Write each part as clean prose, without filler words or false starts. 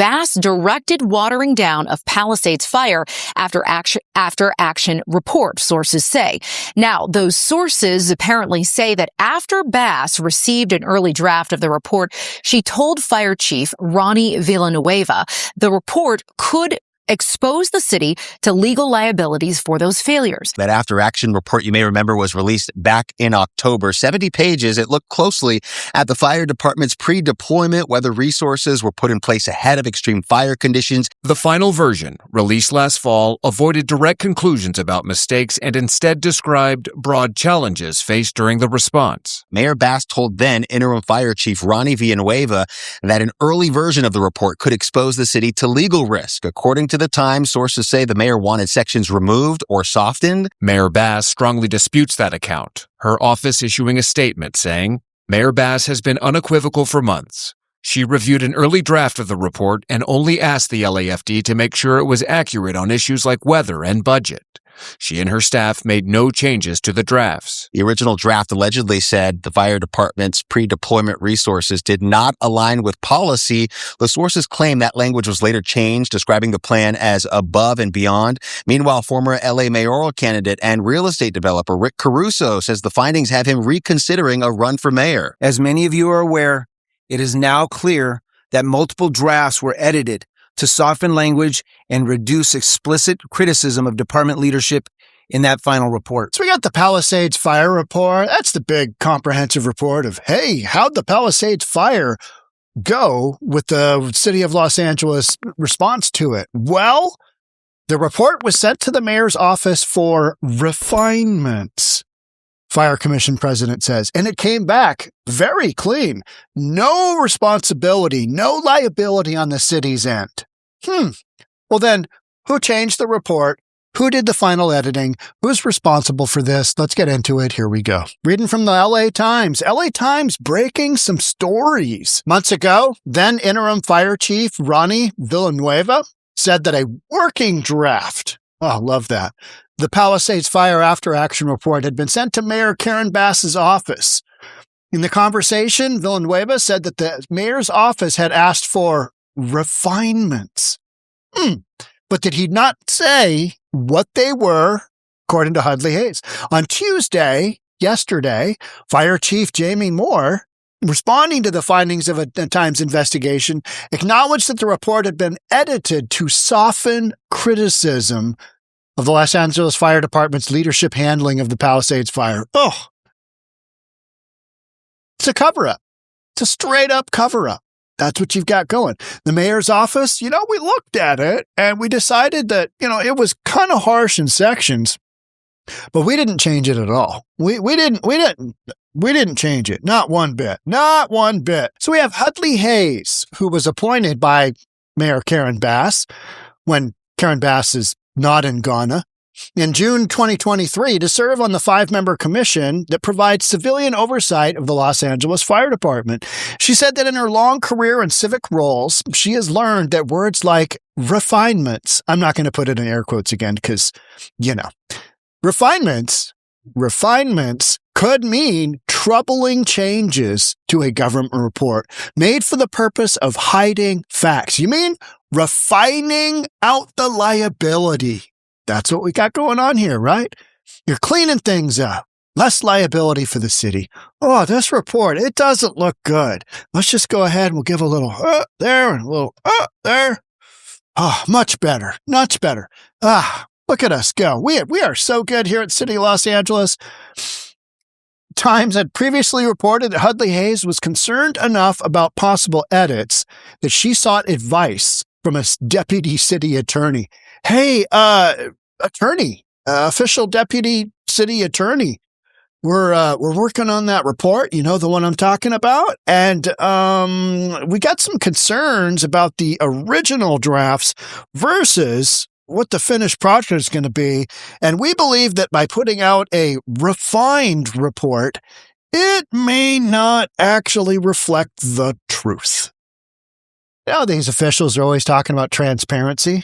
Bass directed watering down of Palisades fire after action report, sources say. Now, those sources apparently say that after Bass received an early draft of the report, she told Fire Chief 𝗪𝗧𝗛𝗪 the report could expose the city to legal liabilities for those failures. That after-action report, you may remember, was released back in October. 70 pages. It looked closely at the fire department's pre-deployment, whether resources were put in place ahead of extreme fire conditions. The final version, released last fall, avoided direct conclusions about mistakes and instead described broad challenges faced during the response. Mayor Bass told then interim fire chief 𝗪𝗧𝗛𝗪 that an early version of the report could expose the city to legal risk. According to the Times, sources say the mayor wanted sections removed or softened. Mayor Bass strongly disputes that account, her office issuing a statement saying, Mayor Bass has been unequivocal for months. She reviewed an early draft of the report and only asked the LAFD to make sure it was accurate on issues like weather and budget. She and her staff made no changes to the drafts. The original draft allegedly said the fire department's pre-deployment resources did not align with policy. The sources claim that language was later changed, describing the plan as above and beyond. Meanwhile, former LA mayoral candidate and real estate developer Rick Caruso says the findings have him reconsidering a run for mayor. As many of you are aware, it is now clear that multiple drafts were edited to soften language and reduce explicit criticism of department leadership in that final report. So we got the Palisades fire report. That's the big comprehensive report of, hey, how'd the Palisades fire go with the city of Los Angeles response to it? Well, the report was sent to the mayor's office for refinements, Fire Commission president says, and it came back very clean. No responsibility, no liability on the city's end. Well then, who changed the report? Who did the final editing? Who's responsible for this? Let's get into it. Here we go. Reading from the LA Times. LA Times breaking some stories. Months ago, then interim fire chief 𝗪𝗧𝗛𝗪 said that a working draft, oh, love that, the Palisades Fire After Action Report had been sent to Mayor Karen Bass's office. In the conversation, 𝗪𝗧𝗛𝗪 said that the mayor's office had asked for refinements. But did he not say what they were, according to Hudley Hayes? On Tuesday, yesterday, Fire Chief Jamie Moore, responding to the findings of a Times investigation, acknowledged that the report had been edited to soften criticism of the Los Angeles Fire Department's leadership handling of the Palisades fire. Oh, it's a cover-up. It's a straight-up cover-up. That's what you've got going. The mayor's office, we looked at it and we decided that, it was kind of harsh in sections, but we didn't change it at all. We didn't change it. Not one bit. Not one bit. So we have Hudley Hayes, who was appointed by Mayor Karen Bass when Karen Bass is not in Ghana, in June 2023 to serve on the 5-member commission that provides civilian oversight of the Los Angeles Fire Department. She said that in her long career in civic roles, she has learned that words like refinements, I'm not going to put it in air quotes again because, refinements could mean troubling changes to a government report made for the purpose of hiding facts. You mean refining out the liability? That's what we got going on here, right? You're cleaning things up. Less liability for the city. Oh, this report, it doesn't look good. Let's just go ahead and we'll give a little there and a little there. Oh, much better. Much better. Look at us go. We are so good here at City of Los Angeles. Times had previously reported that Hudley Hayes was concerned enough about possible edits that she sought advice from a deputy city attorney. Hey, attorney, official deputy city attorney, we're working on that report, the one I'm talking about, and we got some concerns about the original drafts versus what the finished product is going to be, and we believe that by putting out a refined report, it may not actually reflect the truth. These officials are always talking about transparency.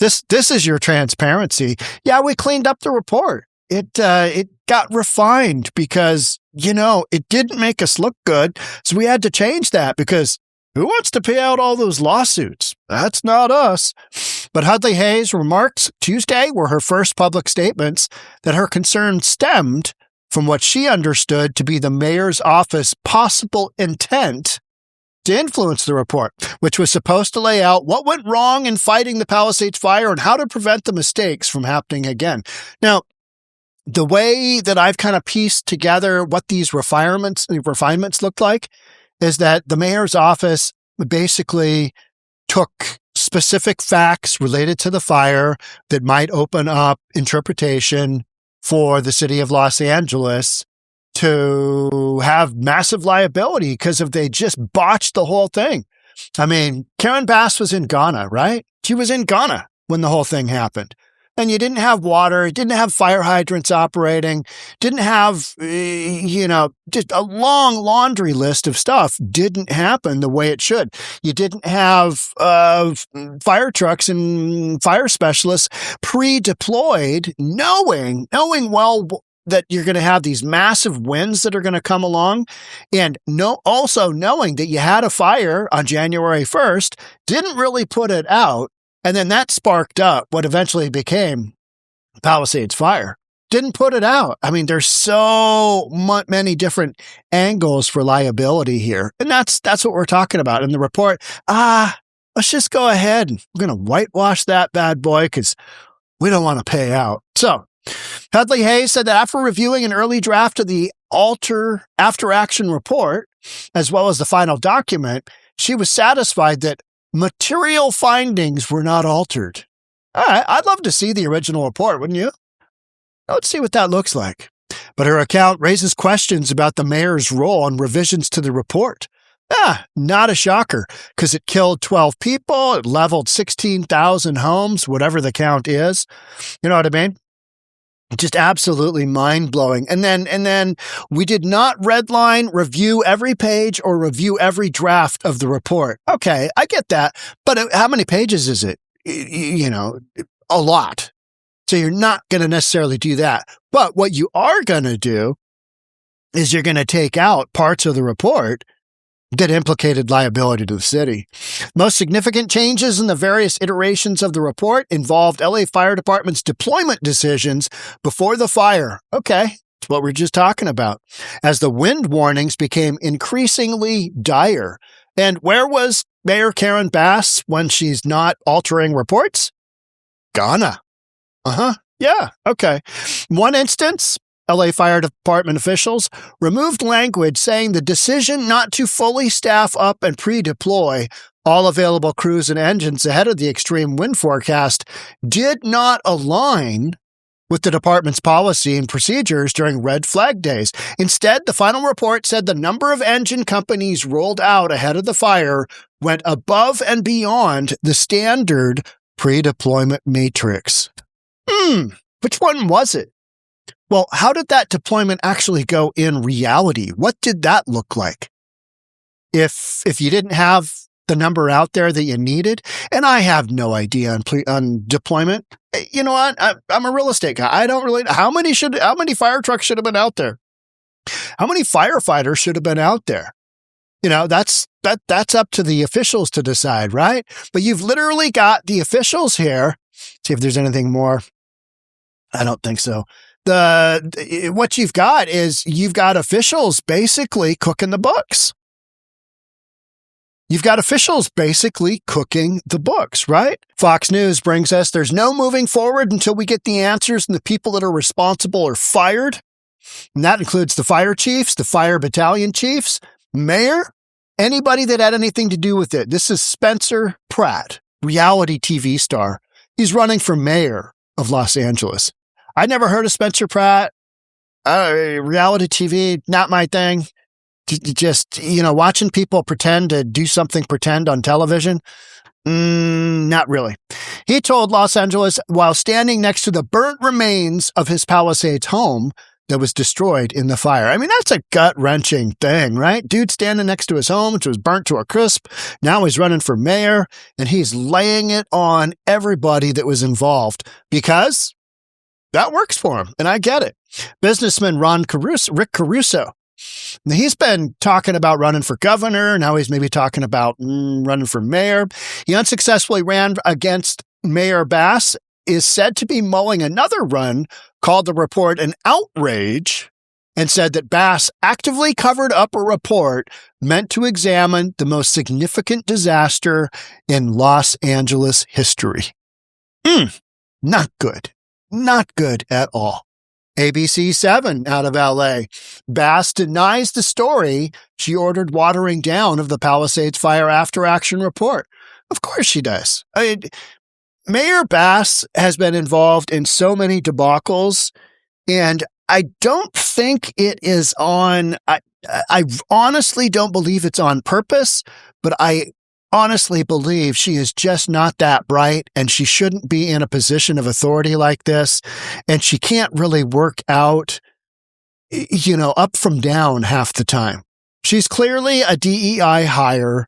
This is your transparency. Yeah, we cleaned up the report. It got refined because, it didn't make us look good. So we had to change that because Who wants to pay out all those lawsuits? That's not us. But Heltley-Hayes' remarks Tuesday were her first public statements that her concern stemmed from what she understood to be the mayor's office possible intent to influence the report, which was supposed to lay out what went wrong in fighting the Palisades fire and how to prevent the mistakes from happening again. Now, the way that I've kind of pieced together what these refinements looked like is that the mayor's office basically took specific facts related to the fire that might open up interpretation for the city of Los Angeles to have massive liability because if they just botched the whole thing. I mean, Karen Bass was in Ghana, right? She was in Ghana when the whole thing happened. And you didn't have water, didn't have fire hydrants operating, didn't have, just a long laundry list of stuff didn't happen the way it should. You didn't have fire trucks and fire specialists pre-deployed, knowing well that you're going to have these massive winds that are going to come along, and also knowing that you had a fire on January 1st, didn't really put it out. And then that sparked up what eventually became Palisades fire. Didn't put it out. I mean, there's so many different angles for liability here. And that's what we're talking about in the report. Let's just go ahead and we're going to whitewash that bad boy because we don't want to pay out. So Heltley-Hayes said that after reviewing an early draft of the after action report, as well as the final document, she was satisfied that material findings were not altered. All right, I'd love to see the original report, wouldn't you? Let's see what that looks like. But her account raises questions about the mayor's role and revisions to the report. Not a shocker, because it killed 12 people, it leveled 16,000 homes, whatever the count is. You know what I mean? Just absolutely mind-blowing. And then we did not redline, review every page, or review every draft of the report. Okay, I get that. But how many pages is it? A lot. So you're not going to necessarily do that. But what you are going to do is you're going to take out parts of the report that implicated liability to the city. Most significant changes in the various iterations of the report involved LA Fire Department's deployment decisions before the fire. Okay, that's what we're just talking about. As the wind warnings became increasingly dire. And where was Mayor Karen Bass when she's not altering reports? Ghana. Yeah, okay. One instance, LA Fire Department officials removed language saying the decision not to fully staff up and pre-deploy all available crews and engines ahead of the extreme wind forecast did not align with the department's policy and procedures during red flag days. Instead, the final report said the number of engine companies rolled out ahead of the fire went above and beyond the standard pre-deployment matrix. Which one was it? Well, how did that deployment actually go in reality? What did that look like? If you didn't have the number out there that you needed, and I have no idea on deployment. You know what? I'm a real estate guy. I don't really know how many fire trucks should have been out there. How many firefighters should have been out there? That's up to the officials to decide, right? But you've literally got the officials here. See if there's anything more. I don't think so. What you've got is you've got officials basically cooking the books. You've got officials basically cooking the books, right? Fox News brings us, there's no moving forward until we get the answers and the people that are responsible are fired. And that includes the fire chiefs, the fire battalion chiefs, mayor, anybody that had anything to do with it. This is Spencer Pratt, reality TV star. He's running for mayor of Los Angeles. I never heard of Spencer Pratt. Reality TV, not my thing. Just, watching people pretend to do something pretend on television. Not really. He told Los Angeles while standing next to the burnt remains of his Palisades home that was destroyed in the fire. I mean, that's a gut-wrenching thing, right? Dude standing next to his home, which was burnt to a crisp. Now he's running for mayor, and he's laying it on everybody that was involved because that works for him, and I get it. Businessman Rick Caruso Now, he's been talking about running for governor. Now he's maybe talking about running for mayor. He unsuccessfully ran against Mayor Bass, is said to be mulling another run, called the report an outrage, and said that Bass actively covered up a report meant to examine the most significant disaster in Los Angeles history. Not good. Not good at all. ABC 7 out of LA. Bass denies the story she ordered watering down of the Palisades Fire after action report. Of course she does. Mayor Bass has been involved in so many debacles, and I don't think it is on, I honestly don't believe it's on purpose, but I honestly believe she is just not that bright, and she shouldn't be in a position of authority like this, and she can't really work out, up from down half the time. She's clearly a DEI hire,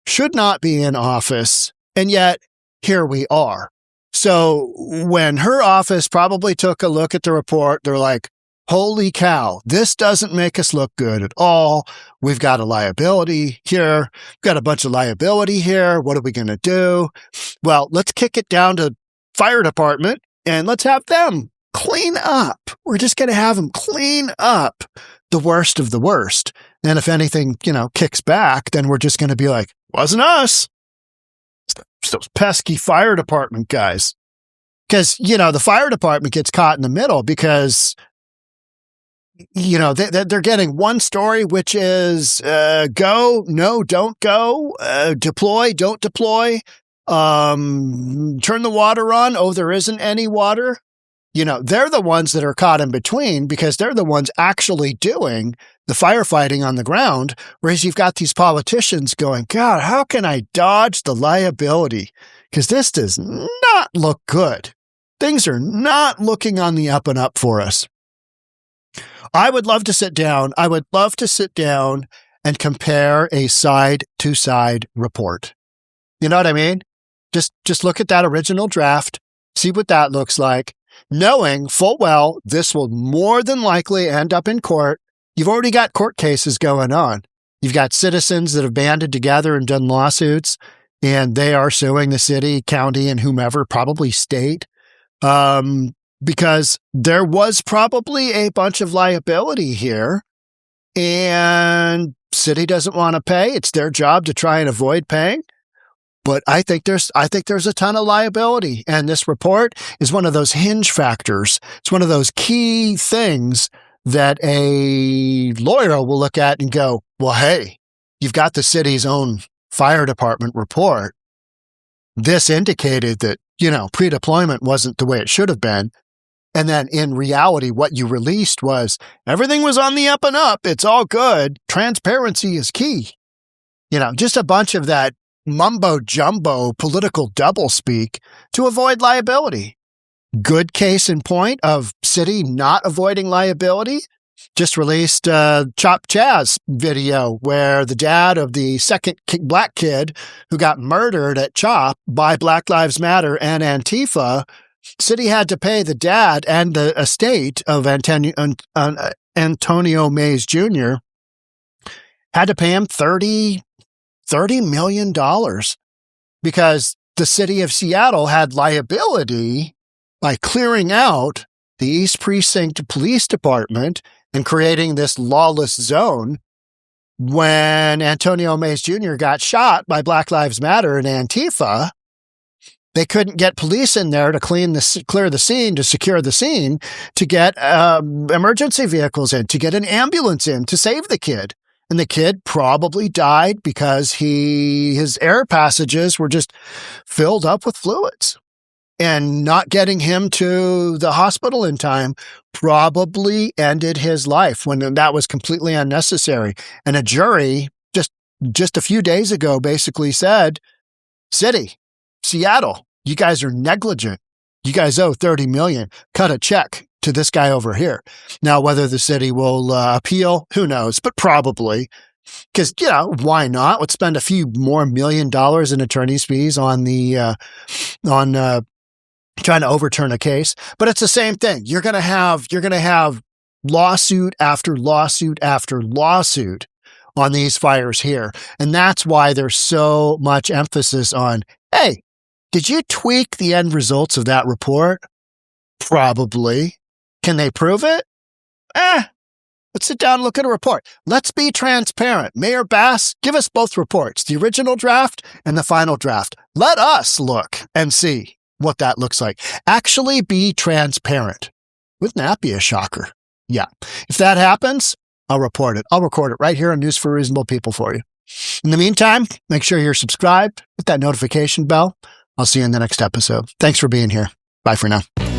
should not be in office, and yet here we are. So when her office probably took a look at the report, they're like, holy cow, this doesn't make us look good at all. We've got a liability here. We've got a bunch of liability here. What are we going to do? Well, let's kick it down to fire department and let's have them clean up. We're just going to have them clean up the worst of the worst. And if anything, kicks back, then we're just going to be like, wasn't us. It's those pesky fire department guys. Because, the fire department gets caught in the middle because, they're getting one story, which is go, no, don't go, deploy, don't deploy, turn the water on. Oh, there isn't any water. They're the ones that are caught in between because they're the ones actually doing the firefighting on the ground, whereas you've got these politicians going, God, how can I dodge the liability? Because this does not look good. Things are not looking on the up and up for us. I would love to sit down. And compare a side-to-side report. You know what I mean? Just look at that original draft, see what that looks like, knowing full well this will more than likely end up in court. You've already got court cases going on. You've got citizens that have banded together and done lawsuits, and they are suing the city, county, and whomever, probably state, because there was probably a bunch of liability here, and city doesn't want to pay. It's their job to try and avoid paying. But I think there's a ton of liability, and this report is one of those hinge factors. It's one of those key things that a lawyer will look at and go, well, hey, you've got the city's own fire department report. This indicated that, pre-deployment wasn't the way it should have been. And then in reality, what you released was everything was on the up and up. It's all good. Transparency is key. Just a bunch of that mumbo jumbo political doublespeak to avoid liability. Good case in point of city not avoiding liability. Just released a Chop Chaz video where the dad of the second black kid who got murdered at Chop by Black Lives Matter and Antifa, city had to pay the dad and the estate of Antonio Mays Jr. had to pay him $30 million because the city of Seattle had liability by clearing out the East Precinct Police Department and creating this lawless zone. When Antonio Mays Jr. got shot by Black Lives Matter and Antifa, they couldn't get police in there to clear the scene, to secure the scene, to get emergency vehicles in, to get an ambulance in to save the kid. And the kid probably died because his air passages were just filled up with fluids. And not getting him to the hospital in time probably ended his life when that was completely unnecessary. And a jury just a few days ago basically said, City, Seattle, you guys are negligent. You guys owe $30 million. Cut a check to this guy over here. Now, whether the city will appeal, who knows, but probably. Because, why not? Let's spend a few more $1 million in attorney's fees on trying to overturn a case. But it's the same thing. You're going to have lawsuit after lawsuit after lawsuit on these fires here. And that's why there's so much emphasis on, hey, did you tweak the end results of that report? Probably. Can they prove it? Let's sit down and look at a report. Let's be transparent. Mayor Bass, give us both reports, the original draft and the final draft. Let us look and see what that looks like. Actually be transparent. Wouldn't that be a shocker? Yeah. If that happens, I'll report it. I'll record it right here on News for Reasonable People for you. In the meantime, make sure you're subscribed, hit that notification bell. I'll see you in the next episode. Thanks for being here. Bye for now.